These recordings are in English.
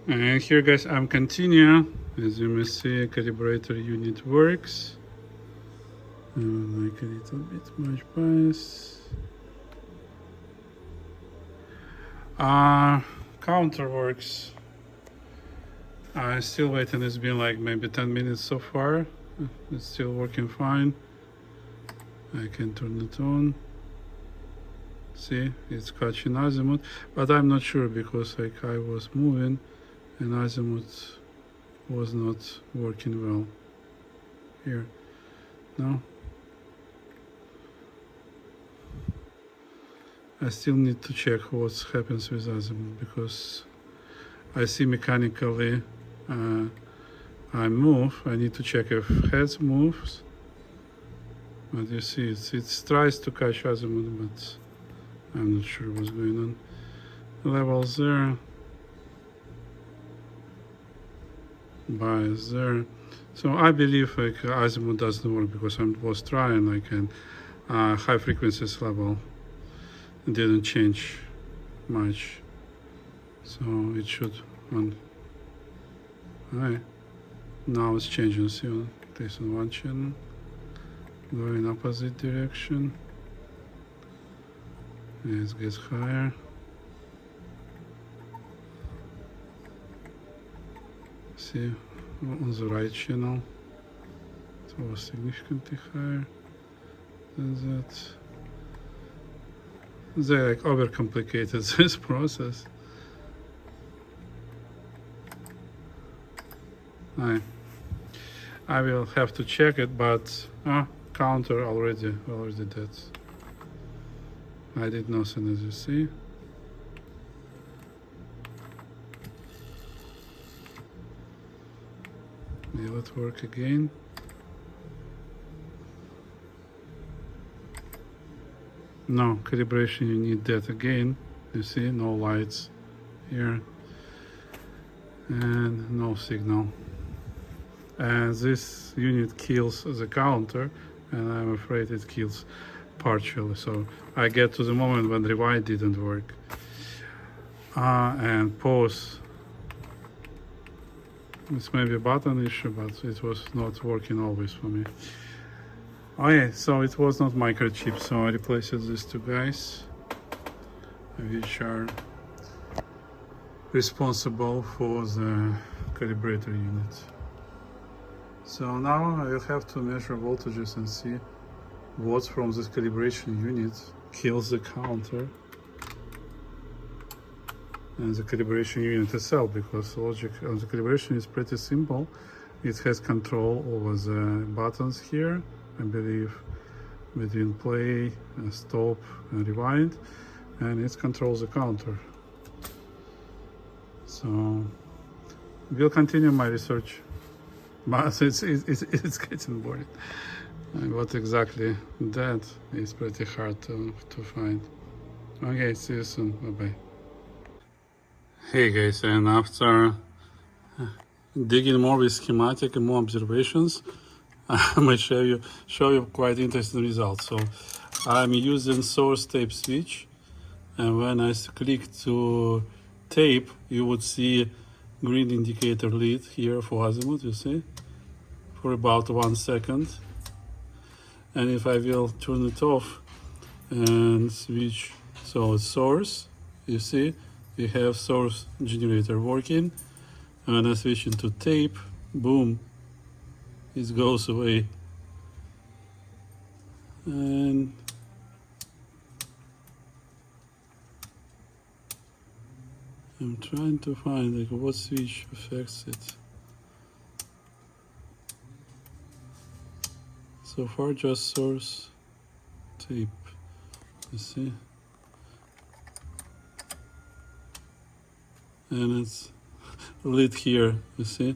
And here guys, I'm continue. As you may see, calibrator unit works. Make a little bit much bias. Counter works. I'm still waiting. It's been like maybe 10 minutes so far. It's still working fine. I can turn it on. See, it's catching azimuth, but I'm not sure because like I was moving and azimuth was not working well. Here, no. I still need to check what happens with azimuth because I see mechanically I move. I need to check if heads moves. But you see, it tries to catch azimuth, but I'm not sure what's going on. Levels there. Bias there. So I believe like azimuth doesn't work because I was trying like and high frequencies level didn't change much. So it should on. Alright. Now it's changing. See, this on one channel. Going opposite direction. It gets higher. See, on the right channel, it was significantly higher than that. They like overcomplicated this process. I will have to check it, but counter already did. I did nothing, as you see. Will it work again? No, calibration, you need that again. You see, no lights here and no signal. And this unit kills the counter, and I'm afraid it kills partially. So I get to the moment when rewind didn't work. And pause. It's maybe a button issue, but it was not working always for me. Okay, so it was not microchip, so I replaced these two guys, which are responsible for the calibrator unit. So now I will have to measure voltages and see what from this calibration unit kills the counter and the calibration unit itself, because logic on the calibration is pretty simple. It has control over the buttons here, I believe, between play, stop and rewind, and it controls the counter. So we'll continue my research, but it's getting boring. And what exactly that is pretty hard to find. Okay, see you soon. Bye bye. Hey guys, and after digging more with schematic and more observations, I might show you quite interesting results. So I'm using source tape switch, and when I click to tape, you would see green indicator lit here for azimuth, you see, for about 1 second. And if I will turn it off and switch, so source, you see, we have source generator working. And when I switch into tape, boom, it goes away. And I'm trying to find like what switch affects it. So far just source tape, you see. And it's lit here, you see,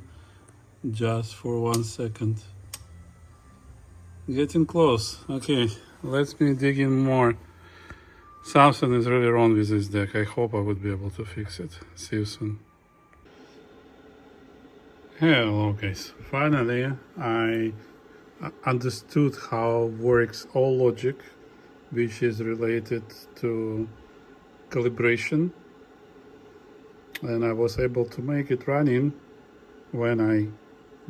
just for 1 second. Getting close. Okay, let me dig in more. Something is really wrong with this deck. I hope I would be able to fix it. See you soon. Hello guys. Finally, I understood how works all logic which is related to calibration. and I was able to make it running when I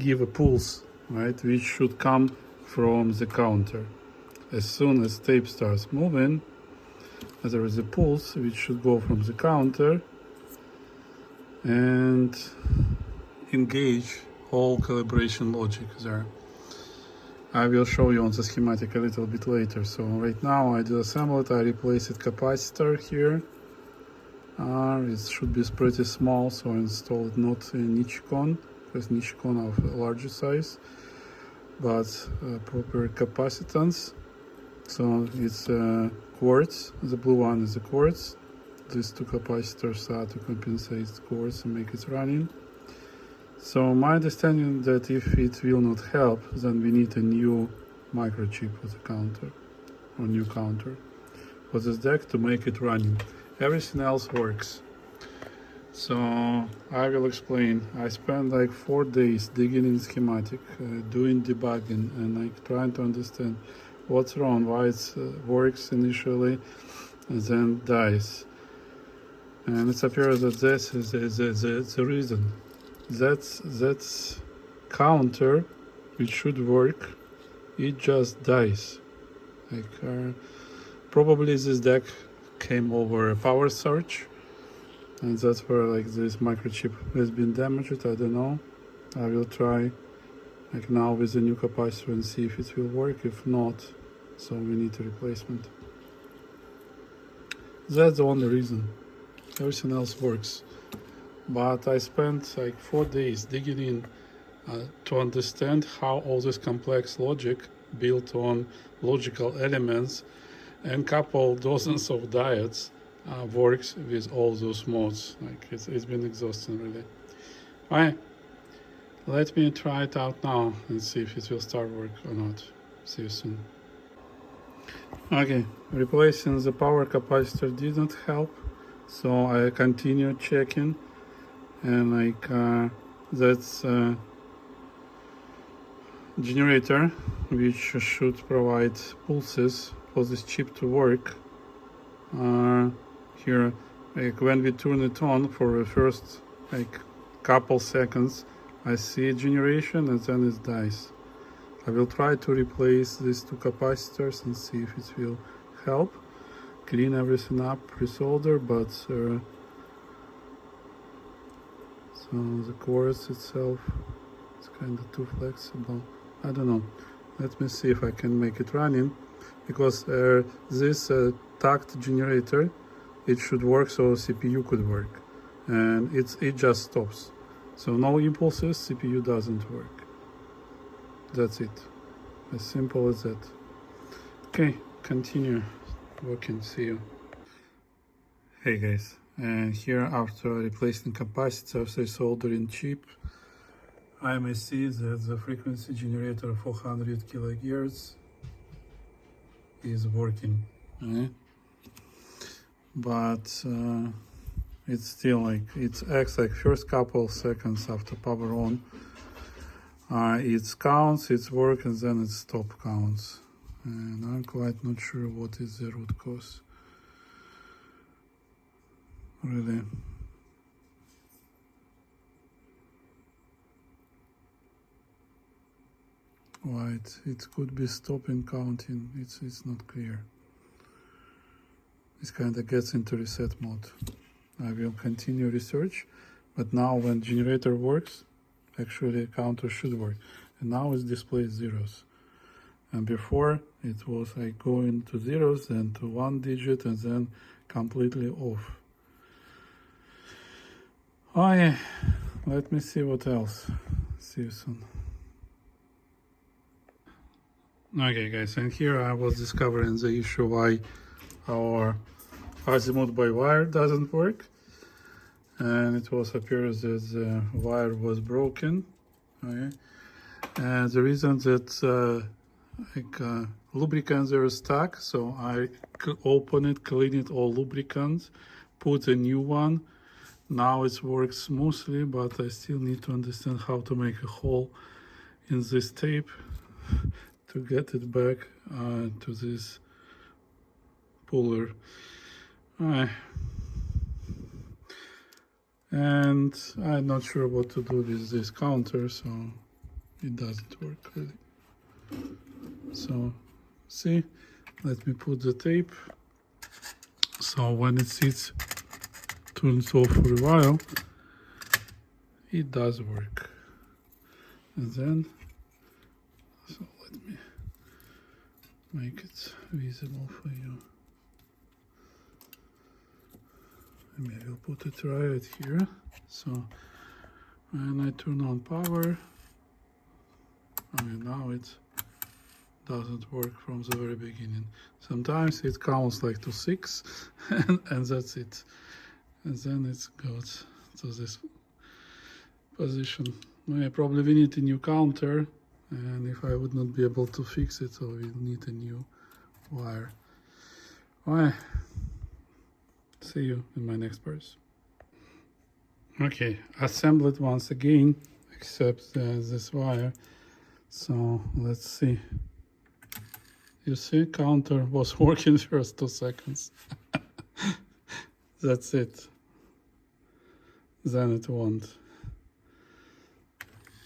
give a pulse, right, which should come from the counter. As soon as tape starts moving, there is a pulse which should go from the counter and engage all calibration logic there. I will show you on the schematic a little bit later. So right now I disassemble it, I replace it capacitor here. It should be pretty small, so I installed not a Nichicon, because Nichicon are of a larger size, but proper capacitance. So it's quartz, the blue one is a quartz. These two capacitors are to compensate the quartz and make it running. So my understanding that if it will not help, then we need a new microchip for the counter, or new counter for this deck to make it running. Everything else works. So I will explain. I spent like 4 days digging in schematic, doing debugging, and like trying to understand what's wrong, why it works initially and then dies. And it appears that this is the reason. That's counter, which should work, it just dies. Like probably this deck came over a power surge, and that's where like this microchip has been damaged. I don't know. I will try like now with the new capacitor and see if it will work. If not, so we need a replacement. That's the only reason. Everything else works. But I spent like 4 days digging in to understand how all this complex logic built on logical elements and couple dozens of diodes works with all those modes. Like it's been exhausting, really. Alright, let me try it out now and see if it will start work or not. See you soon. Okay, replacing the power capacitor did not help, so I continued checking, and like that's generator which should provide pulses for this chip to work. Here, like when we turn it on for the first like couple seconds, I see a generation and then it dies. I will try to replace these two capacitors and see if it will help. Clean everything up, resolder, but so the quartz itself is kind of too flexible. I don't know. Let me see if I can make it running, because this tact generator, it should work so CPU could work, and it just stops. So no impulses, CPU doesn't work. That's it. As simple as that. Okay, continue working. See you. Hey guys, and here after replacing capacitors, I soldering chip, I may see that the frequency generator 400 kHz is working, but it's still like it acts like first couple seconds after power on. It counts, it's work, and then it stop counts, and I'm quite not sure what is the root cause, really. Why it could be stopping counting, it's not clear. It kind of gets into reset mode. I will continue research, but now when generator works, actually counter should work, and now it displays zeros, and before it was like going to zeros, then to 1 digit, and then completely off. Oh yeah, let me see what else. See you soon. Okay guys, and here I was discovering the issue why our azimuth by wire doesn't work, and it was appears that the wire was broken. Okay, and the reason that lubricants are stuck, so I open it, clean it all lubricants, put a new one. Now it works smoothly, but I still need to understand how to make a hole in this tape to get it back to this puller. And I'm not sure what to do with this counter, so it doesn't work really. So see, let me put the tape. So when it sits, turns off for a while, it does work. And then, so let me make it visible for you. Maybe I'll put it right here. So when I turn on power, now it doesn't work from the very beginning. Sometimes it counts like to 6 and that's it. And then it goes to this position. I probably need a new counter, and if I would not be able to fix it, so we'll need a new wire. Alright, see you in my next verse. Okay, assemble it once again, except this wire. So let's see. You see, counter was working first 2 seconds. That's it. Then it won't.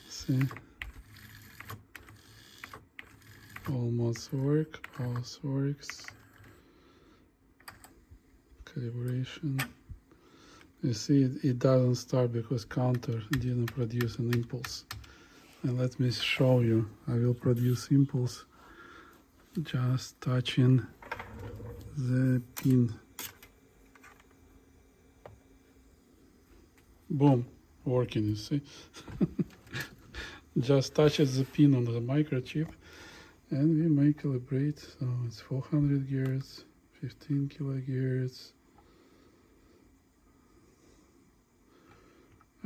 See? Almost work, almost works. Calibration. You see, it doesn't start because counter didn't produce an impulse. And let me show you. I will produce impulse just touching the pin. Boom, working, you see. Just touches the pin on the microchip and we may calibrate. So it's 400 gears, 15 kilogears.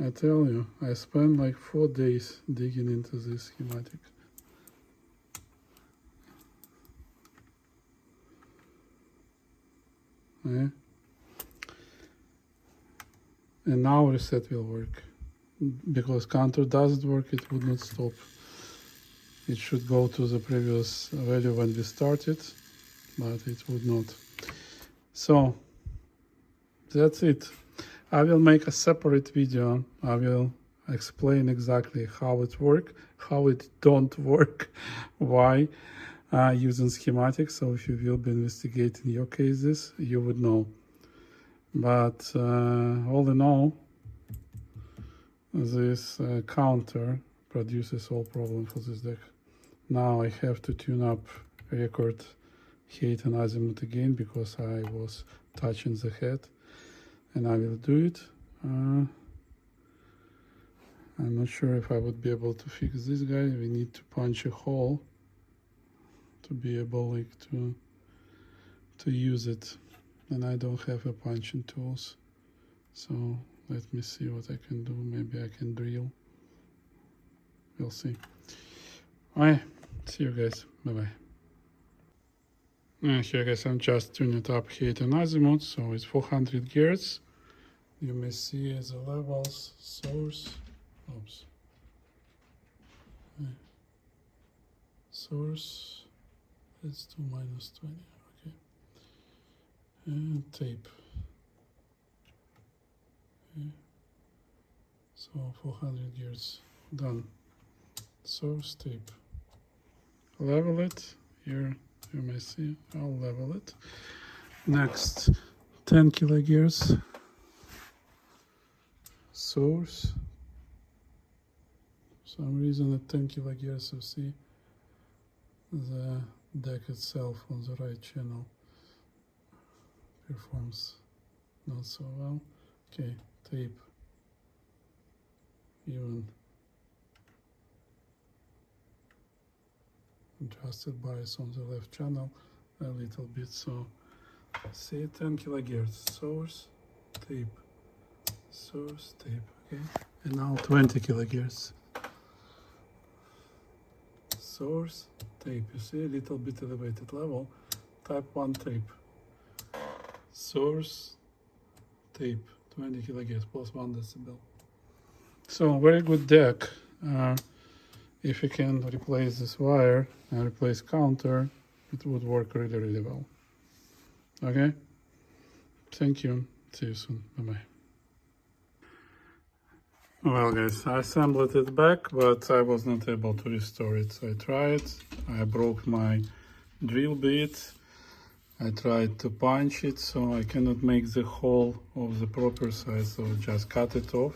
I tell you, I spent like 4 days digging into this schematic. Yeah. And now reset will work. Because counter doesn't work, it would not stop. It should go to the previous value when we started, but it would not. So that's it. I will make a separate video. I will explain exactly how it works, how it don't work, why, using schematics. So if you will be investigating your cases, you would know. But all in all, this counter produces all problems for this deck. Now I have to tune up record height and azimuth again because I was touching the head, and I will do it. I'm not sure if I would be able to fix this guy. We need to punch a hole to be able like to use it, and I don't have a punching tools. So let me see what I can do. Maybe I can drill. We'll see. Alright, see you guys. Bye bye. And here guys, I'm just tuning it up height and azimuth, so it's 400 gears. You may see the levels, source, oops. Source, it's to -20, okay. And tape. Okay. So 400 gears, done. Source tape. Level it, here you may see, I'll level it. Next, 10 kilogears. Source. For some reason at 10 kilogears you see the deck itself on the right channel performs not so well. Okay, tape. Even adjusted bias on the left channel a little bit. So see, 10 kilohertz, source, tape, source, tape, okay. And now 20 kilohertz, source, tape. You see a little bit elevated level, type 1 tape, source, tape, 20 kilohertz plus 1 decibel. So very good deck. If you can replace this wire and replace counter, it would work really, really well. Okay? Thank you. See you soon. Bye-bye. Well guys, I assembled it back, but I was not able to restore it. So I tried, I broke my drill bit, I tried to punch it, so I cannot make the hole of the proper size, so just cut it off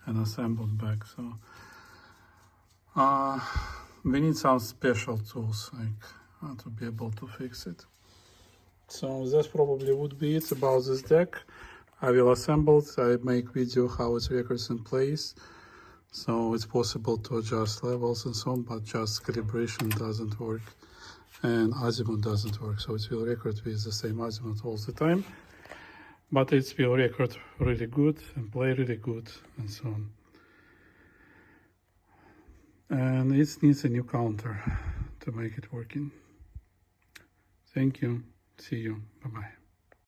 and assemble it back. So we need some special tools like to be able to fix it. So that's probably would be it about this deck. I will assemble it. I make video how it records in place. So it's possible to adjust levels and so on, but just calibration doesn't work. And azimuth doesn't work. So it will record with the same azimuth all the time. But it will record really good and play really good and so on. And it needs a new counter to make it working. Thank you. See you. Bye-bye.